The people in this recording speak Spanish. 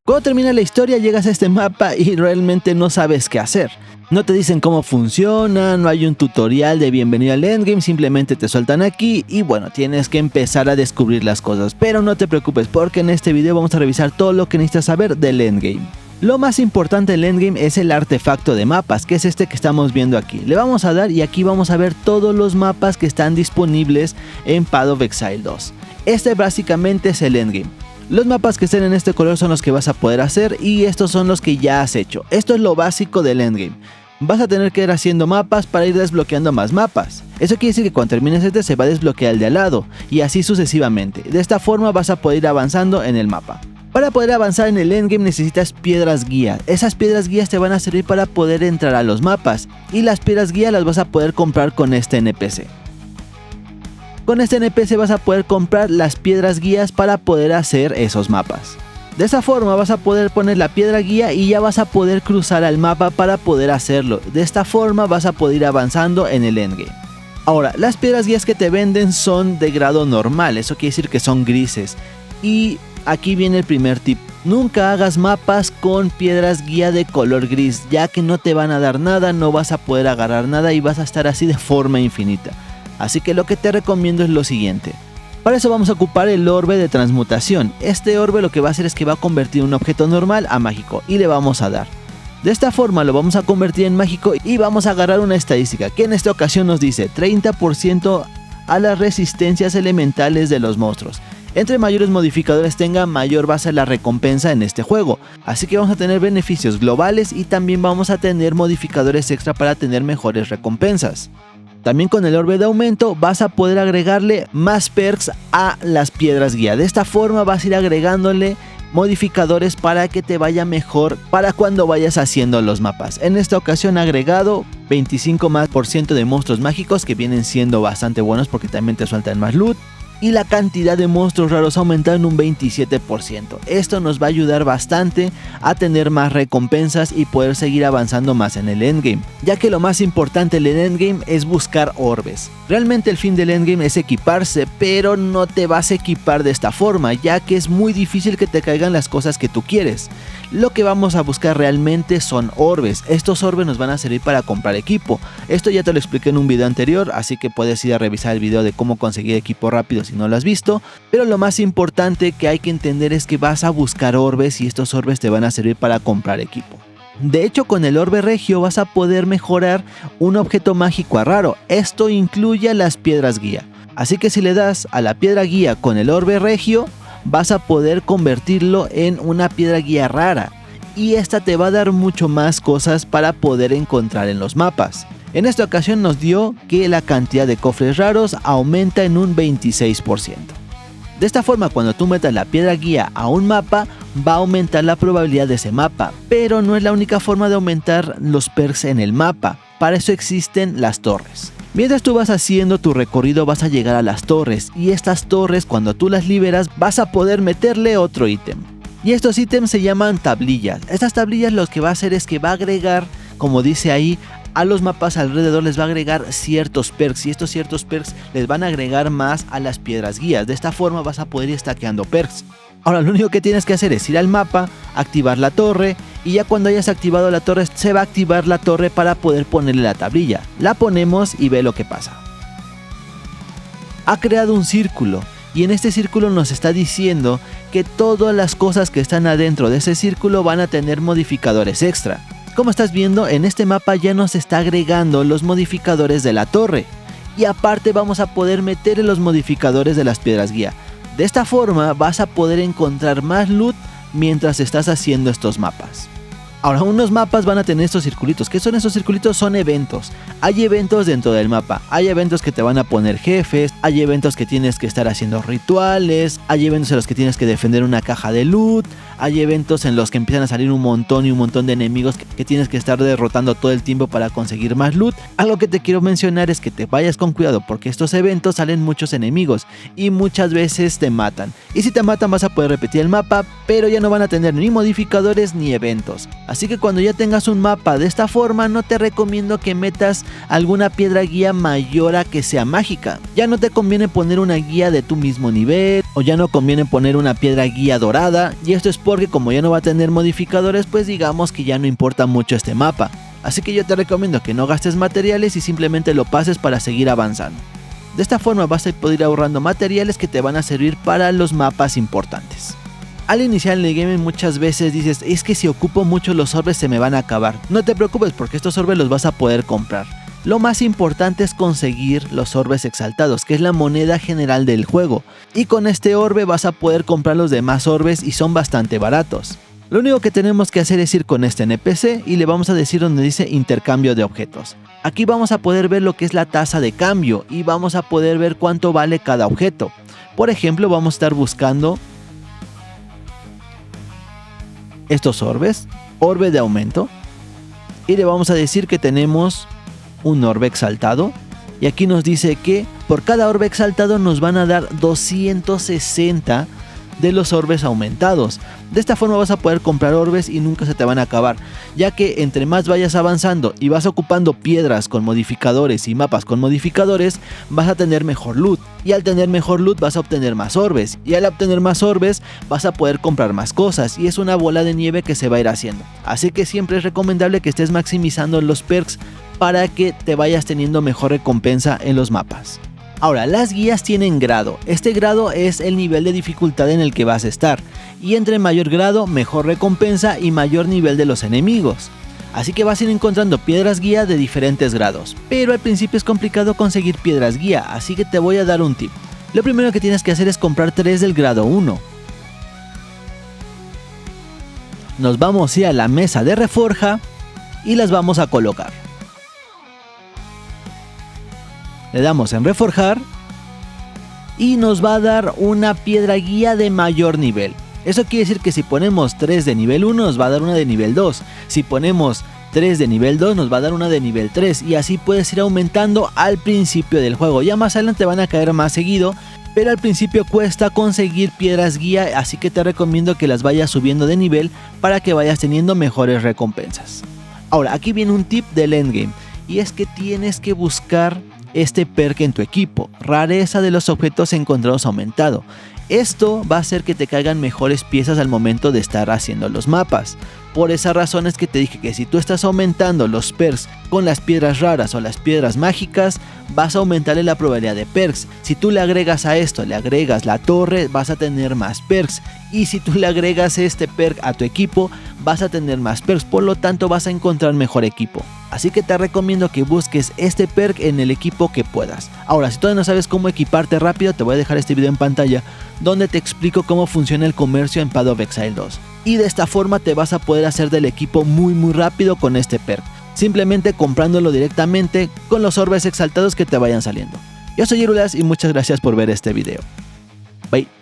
Cuando termina la historia llegas a este mapa y realmente no sabes qué hacer. No te dicen cómo funciona, no hay un tutorial de bienvenida al endgame, simplemente te sueltan aquí y bueno, tienes que empezar a descubrir las cosas. Pero no te preocupes porque en este video vamos a revisar todo lo que necesitas saber del endgame. Lo más importante del endgame es el artefacto de mapas, que es este que estamos viendo aquí. Le vamos a dar y aquí vamos a ver todos los mapas que están disponibles en Path of Exile 2. Este básicamente es el endgame. Los mapas que estén en este color son los que vas a poder hacer y estos son los que ya has hecho. Esto es lo básico del endgame. Vas a tener que ir haciendo mapas para ir desbloqueando más mapas. Eso quiere decir que cuando termines este se va a desbloquear el de al lado y así sucesivamente. De esta forma vas a poder ir avanzando en el mapa. Para poder avanzar en el endgame necesitas piedras guía. Esas piedras guías te van a servir para poder entrar a los mapas y las piedras guía las vas a poder comprar con este NPC. Con este NPC vas a poder comprar las piedras guías para poder hacer esos mapas. De esa forma vas a poder poner la piedra guía y ya vas a poder cruzar al mapa para poder hacerlo. De esta forma vas a poder ir avanzando en el endgame. Ahora, las piedras guías que te venden son de grado normal, eso quiere decir que son grises. Y aquí viene el primer tip. Nunca hagas mapas con piedras guía de color gris, ya que no te van a dar nada, no vas a poder agarrar nada y vas a estar así de forma infinita. Así que lo que te recomiendo es lo siguiente. Para eso vamos a ocupar el orbe de transmutación. Este orbe lo que va a hacer es que va a convertir un objeto normal a mágico y le vamos a dar. De esta forma lo vamos a convertir en mágico y vamos a agarrar una estadística que en esta ocasión nos dice 30% a las resistencias elementales de los monstruos. Entre mayores modificadores tenga, mayor va a ser la recompensa en este juego. Así que vamos a tener beneficios globales y también vamos a tener modificadores extra para tener mejores recompensas. También con el orbe de aumento vas a poder agregarle más perks a las piedras guía. De esta forma vas a ir agregándole modificadores para que te vaya mejor para cuando vayas haciendo los mapas. En esta ocasión he agregado 25% de monstruos mágicos que vienen siendo bastante buenos porque también te sueltan más loot. Y la cantidad de monstruos raros ha aumentado en un 27%. Esto nos va a ayudar bastante a tener más recompensas y poder seguir avanzando más en el endgame, ya que lo más importante del endgame es buscar orbes. Realmente el fin del endgame es equiparse, pero no te vas a equipar de esta forma, ya que es muy difícil que te caigan las cosas que tú quieres. Lo que vamos a buscar realmente son orbes. Estos orbes nos van a servir para comprar equipo. Esto ya te lo expliqué en un video anterior, así que puedes ir a revisar el video de cómo conseguir equipo rápido si no lo has visto. Pero lo más importante que hay que entender es que vas a buscar orbes y estos orbes te van a servir para comprar equipo. De hecho, con el orbe regio vas a poder mejorar un objeto mágico a raro. Esto incluye las piedras guía. Así que si le das a la piedra guía con el orbe regio, vas a poder convertirlo en una piedra guía rara. Y esta te va a dar mucho más cosas para poder encontrar en los mapas. En esta ocasión nos dio que la cantidad de cofres raros aumenta en un 26%. De esta forma, cuando tú metas la piedra guía a un mapa, va a aumentar la probabilidad de ese mapa. Pero no es la única forma de aumentar los perks en el mapa. Para eso existen las torres. Mientras tú vas haciendo tu recorrido vas a llegar a las torres. Y estas torres, cuando tú las liberas, vas a poder meterle otro ítem. Y estos ítems se llaman tablillas. Estas tablillas lo que va a hacer es que va a agregar, como dice ahí, a los mapas alrededor les va a agregar ciertos perks y estos ciertos perks les van a agregar más a las piedras guías. De esta forma vas a poder ir stackeando perks. Ahora lo único que tienes que hacer es ir al mapa, activar la torre y ya cuando hayas activado la torre se va a activar la torre para poder ponerle la tablilla. La ponemos y ve lo que pasa. Ha creado un círculo y en este círculo nos está diciendo que todas las cosas que están adentro de ese círculo van a tener modificadores extra. Como estás viendo, en este mapa ya nos está agregando los modificadores de la torre. Y aparte vamos a poder meter los modificadores de las piedras guía. De esta forma vas a poder encontrar más loot mientras estás haciendo estos mapas. Ahora, unos mapas van a tener estos circulitos. ¿Qué son estos circulitos? Son eventos. Hay eventos dentro del mapa. Hay eventos que te van a poner jefes. Hay eventos que tienes que estar haciendo rituales. Hay eventos en los que tienes que defender una caja de loot. Hay eventos en los que empiezan a salir un montón de enemigos que tienes que estar derrotando todo el tiempo para conseguir más loot. Algo que te quiero mencionar es que te vayas con cuidado porque estos eventos salen muchos enemigos y muchas veces te matan. Y si te matan vas a poder repetir el mapa, pero ya no van a tener ni modificadores ni eventos. Así que cuando ya tengas un mapa de esta forma, no te recomiendo que metas alguna piedra guía mayor a que sea mágica. Ya no te conviene poner una guía de tu mismo nivel, o ya no conviene poner una piedra guía dorada, y esto es porque como ya no va a tener modificadores, pues digamos que ya no importa mucho este mapa. Así que yo te recomiendo que no gastes materiales y simplemente lo pases para seguir avanzando. De esta forma vas a poder ir ahorrando materiales que te van a servir para los mapas importantes. Al iniciar el game muchas veces dices, es que si ocupo mucho los orbes se me van a acabar. No te preocupes porque estos orbes los vas a poder comprar. Lo más importante es conseguir los orbes exaltados, que es la moneda general del juego. Y con este orbe vas a poder comprar los demás orbes y son bastante baratos. Lo único que tenemos que hacer es ir con este NPC y le vamos a decir donde dice intercambio de objetos. Aquí vamos a poder ver lo que es la tasa de cambio y vamos a poder ver cuánto vale cada objeto. Por ejemplo, vamos a estar buscando estos orbes, orbe de aumento, y le vamos a decir que tenemos un orbe exaltado. Y aquí nos dice que por cada orbe exaltado nos van a dar 260 de los orbes aumentados. De esta forma vas a poder comprar orbes y nunca se te van a acabar, ya que entre más vayas avanzando y vas ocupando piedras con modificadores y mapas con modificadores, vas a tener mejor loot, y al tener mejor loot vas a obtener más orbes, y al obtener más orbes vas a poder comprar más cosas, y es una bola de nieve que se va a ir haciendo. Así que siempre es recomendable que estés maximizando los perks para que te vayas teniendo mejor recompensa en los mapas. Ahora, las guías tienen grado. Este grado es el nivel de dificultad en el que vas a estar, y entre mayor grado, mejor recompensa y mayor nivel de los enemigos. Así que vas a ir encontrando piedras guía de diferentes grados, pero al principio es complicado conseguir piedras guía, así que te voy a dar un tip. Lo primero que tienes que hacer es comprar 3 del grado 1. Nos vamos a ir a la mesa de reforja y las vamos a colocar. Le damos en reforjar y nos va a dar una piedra guía de mayor nivel. Eso quiere decir que si ponemos 3 de nivel 1 nos va a dar una de nivel 2. Si ponemos 3 de nivel 2 nos va a dar una de nivel 3. Y así puedes ir aumentando al principio del juego. Ya más adelante van a caer más seguido, pero al principio cuesta conseguir piedras guía. Así que te recomiendo que las vayas subiendo de nivel para que vayas teniendo mejores recompensas. Ahora, aquí viene un tip del endgame. Y es que tienes que buscar este perk en tu equipo, rareza de los objetos encontrados aumentado. Esto va a hacer que te caigan mejores piezas al momento de estar haciendo los mapas. Por esa razón es que te dije que si tú estás aumentando los perks con las piedras raras o las piedras mágicas, vas a aumentarle la probabilidad de perks. Si tú le agregas a esto, le agregas la torre, vas a tener más perks. Y si tú le agregas este perk a tu equipo, vas a tener más perks. Por lo tanto, vas a encontrar mejor equipo. Así que te recomiendo que busques este perk en el equipo que puedas. Ahora, si todavía no sabes cómo equiparte rápido, te voy a dejar este video en pantalla donde te explico cómo funciona el comercio en Path of Exile 2. Y de esta forma te vas a poder hacer del equipo muy rápido con este perk, simplemente comprándolo directamente con los orbes exaltados que te vayan saliendo. Yo soy Irulas y muchas gracias por ver este video. Bye.